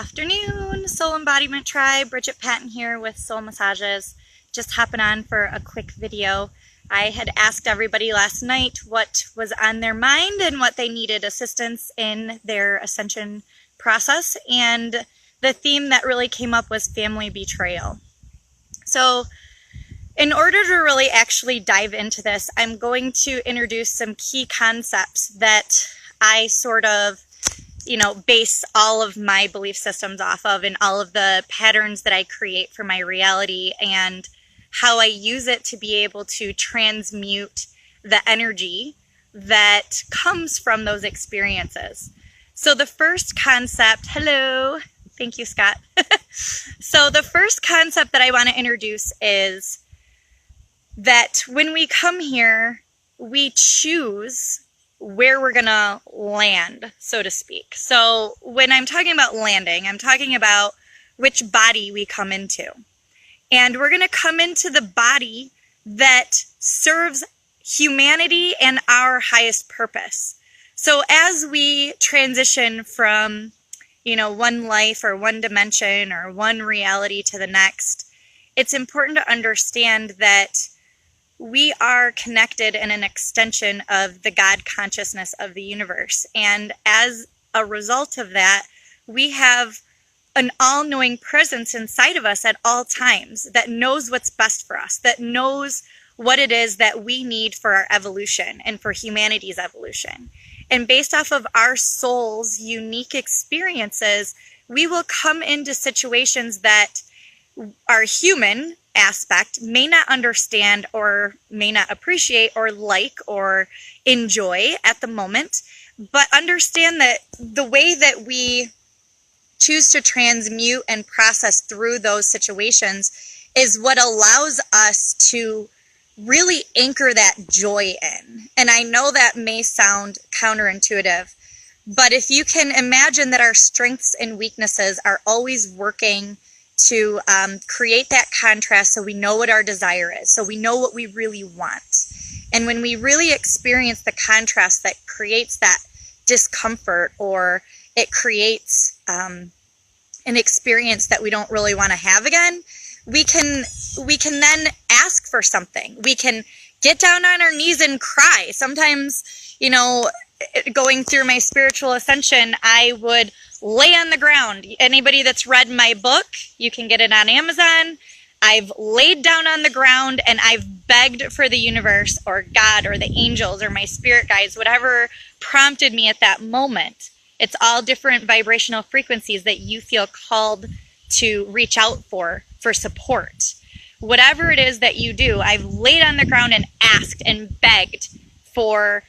afternoon, Soul Embodiment Tribe. Bridget Patton here with Soul Massages. Just hopping on for a quick video. I had asked everybody last night what was on their mind and what they needed assistance in their ascension process, and the theme that really came up was family betrayal. So in order to really actually dive into this, I'm going to introduce some key concepts that I sort of base all of my belief systems off of, and all of the patterns that I create for my reality, and how I use it to be able to transmute the energy that comes from those experiences. So the first concept, hello, thank you, Scott. So the first concept that I want to introduce is that when we come here, we choose where we're gonna land, so to speak. So when I'm talking about landing, I'm talking about which body we come into. And we're gonna come into the body that serves humanity and our highest purpose. So as we transition from, one life or one dimension or one reality to the next, it's important to understand that we are connected in an extension of the God consciousness of the universe. And as a result of that, we have an all-knowing presence inside of us at all times that knows what's best for us, that knows what it is that we need for our evolution and for humanity's evolution. And based off of our soul's unique experiences, we will come into situations that our human aspect may not understand or may not appreciate or like or enjoy at the moment, but understand that the way that we choose to transmute and process through those situations is what allows us to really anchor that joy in. And I know that may sound counterintuitive, but if you can imagine that our strengths and weaknesses are always working to create that contrast, so we know what our desire is, so we know what we really want. And when we really experience the contrast that creates that discomfort, or it creates an experience that we don't really want to have again, we can then ask for something. We can get down on our knees and cry. Sometimes, going through my spiritual ascension, I would lay on the ground. Anybody that's read my book, you can get it on Amazon. I've laid down on the ground and I've begged for the universe or God or the angels or my spirit guides, whatever prompted me at that moment. It's all different vibrational frequencies that you feel called to reach out for support. Whatever it is that you do, I've laid on the ground and asked and begged for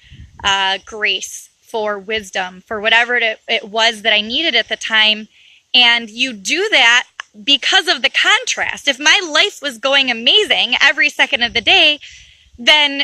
grace, for wisdom, for whatever it was that I needed at the time. And you do that because of the contrast. If my life was going amazing every second of the day, then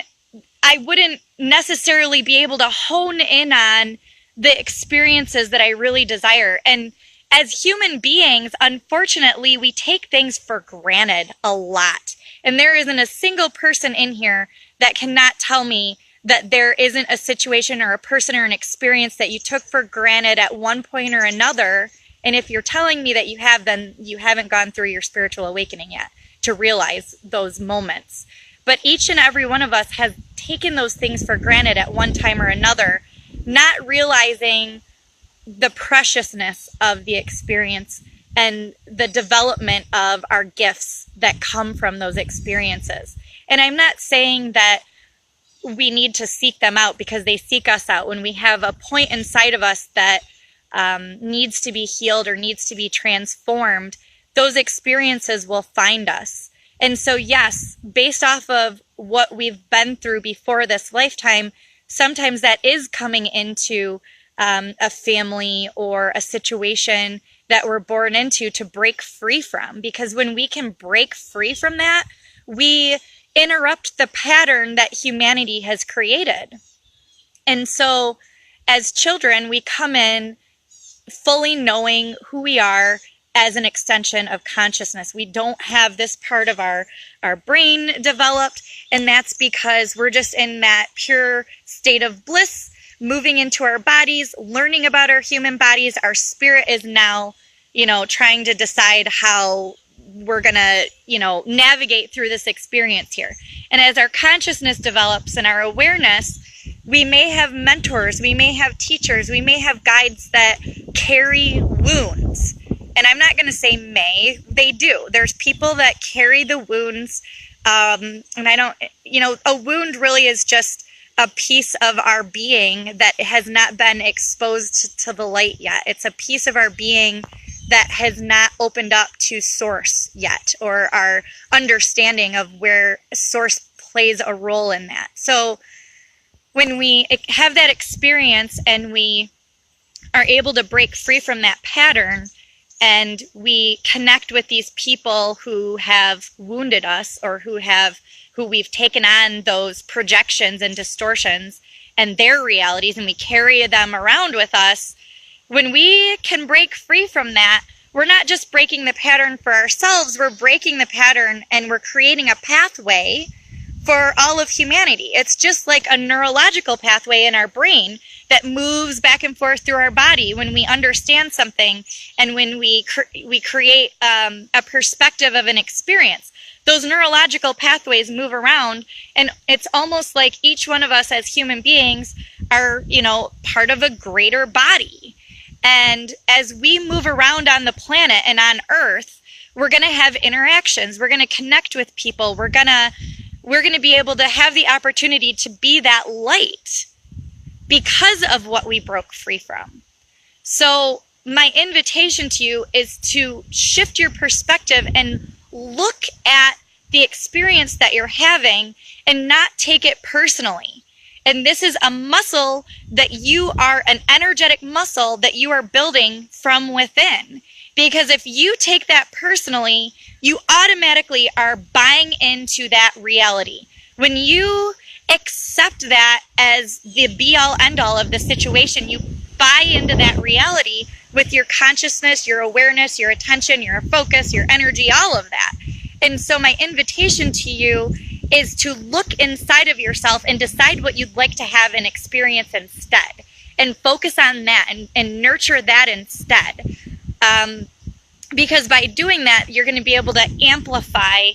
I wouldn't necessarily be able to hone in on the experiences that I really desire. And as human beings, unfortunately, we take things for granted a lot. And there isn't a single person in here that cannot tell me that there isn't a situation or a person or an experience that you took for granted at one point or another. And if you're telling me that you have, then you haven't gone through your spiritual awakening yet to realize those moments. But each and every one of us has taken those things for granted at one time or another, not realizing the preciousness of the experience and the development of our gifts that come from those experiences. And I'm not saying that we need to seek them out because they seek us out. When we have a point inside of us that needs to be healed or needs to be transformed, those experiences will find us. And so, yes, based off of what we've been through before this lifetime, sometimes that is coming into a family or a situation that we're born into to break free from. Because when we can break free from that, we interrupt the pattern that humanity has created. And so as children, we come in fully knowing who we are as an extension of consciousness. We don't have this part of our brain developed, and that's because we're just in that pure state of bliss, moving into our bodies, learning about our human bodies. Our spirit is now, trying to decide how we're going to, navigate through this experience here. And as our consciousness develops and our awareness, we may have mentors, we may have teachers, we may have guides that carry wounds. And I'm not going to say may, they do. There's people that carry the wounds. And a wound really is just a piece of our being that has not been exposed to the light yet. It's a piece of our being that has not opened up to source yet, or our understanding of where source plays a role in that. So when we have that experience and we are able to break free from that pattern, and we connect with these people who have wounded us, or who we've taken on those projections and distortions and their realities, and we carry them around with us, when we can break free from that, we're not just breaking the pattern for ourselves, we're breaking the pattern and we're creating a pathway for all of humanity. It's just like a neurological pathway in our brain that moves back and forth through our body when we understand something and when we create a perspective of an experience. Those neurological pathways move around, and it's almost like each one of us as human beings are, part of a greater body. And as we move around on the planet and on Earth, we're going to have interactions. We're going to connect with people. We're going to be able to have the opportunity to be that light because of what we broke free from. So my invitation to you is to shift your perspective and look at the experience that you're having and not take it personally. And this is a muscle that you are, an energetic muscle that you are building from within. Because if you take that personally, you automatically are buying into that reality. When you accept that as the be-all, end-all of the situation, you buy into that reality with your consciousness, your awareness, your attention, your focus, your energy, all of that. And so my invitation to you is to look inside of yourself and decide what you'd like to have and experience instead. And focus on that and nurture that instead. Because by doing that, you're going to be able to amplify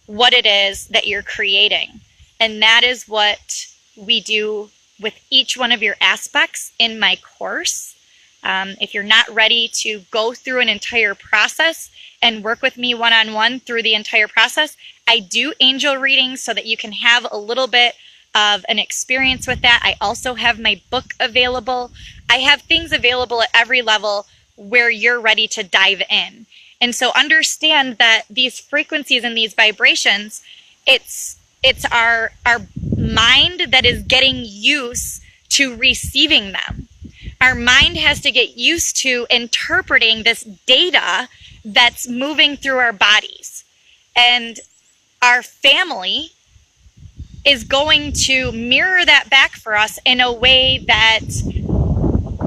what it is that you're creating. And that is what we do with each one of your aspects in my course. If you're not ready to go through an entire process and work with me one-on-one through the entire process, I do angel readings so that you can have a little bit of an experience with that. I also have my book available. I have things available at every level where you're ready to dive in. And so understand that these frequencies and these vibrations, it's our mind that is getting used to receiving them. Our mind has to get used to interpreting this data that's moving through our bodies. And our family is going to mirror that back for us in a way that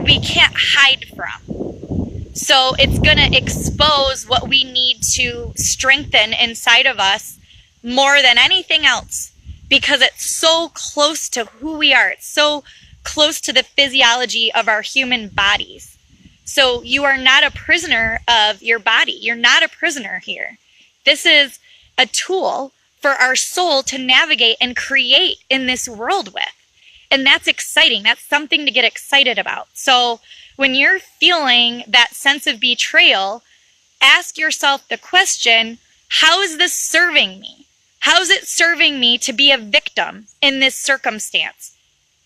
we can't hide from. So it's going to expose what we need to strengthen inside of us more than anything else, because it's so close to who we are. It's so close to the physiology of our human bodies. So you are not a prisoner of your body. You're not a prisoner here. This is a tool for our soul to navigate and create in this world with. And that's exciting. That's something to get excited about. So when you're feeling that sense of betrayal, ask yourself the question, how is this serving me? How is it serving me to be a victim in this circumstance?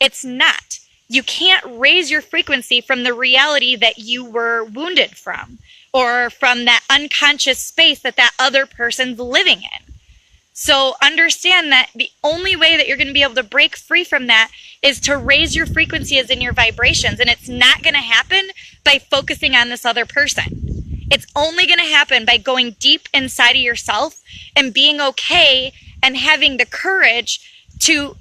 It's not. You can't raise your frequency from the reality that you were wounded from, or from that unconscious space that that other person's living in. So understand that the only way that you're going to be able to break free from that is to raise your frequencies and your vibrations. And it's not going to happen by focusing on this other person. It's only going to happen by going deep inside of yourself and being okay and having the courage to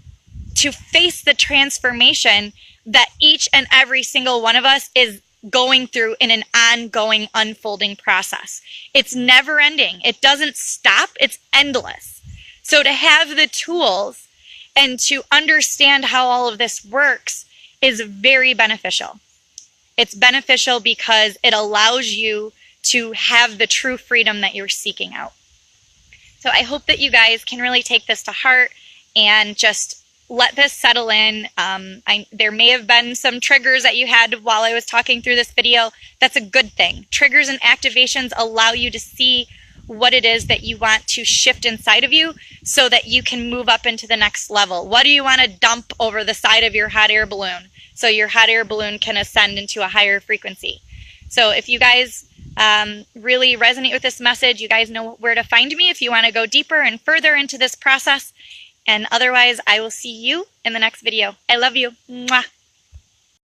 face the transformation that each and every single one of us is going through in an ongoing, unfolding process. It's never ending. It doesn't stop. It's endless. So to have the tools and to understand how all of this works is very beneficial. It's beneficial because it allows you to have the true freedom that you're seeking out. So I hope that you guys can really take this to heart and just let this settle in. There may have been some triggers that you had while I was talking through this video. That's a good thing. Triggers and activations allow you to see what it is that you want to shift inside of you so that you can move up into the next level. What do you want to dump over the side of your hot air balloon so your hot air balloon can ascend into a higher frequency? So if you guys really resonate with this message, you guys know where to find me if you want to go deeper and further into this process. And otherwise, I will see you in the next video. I love you. Mwah.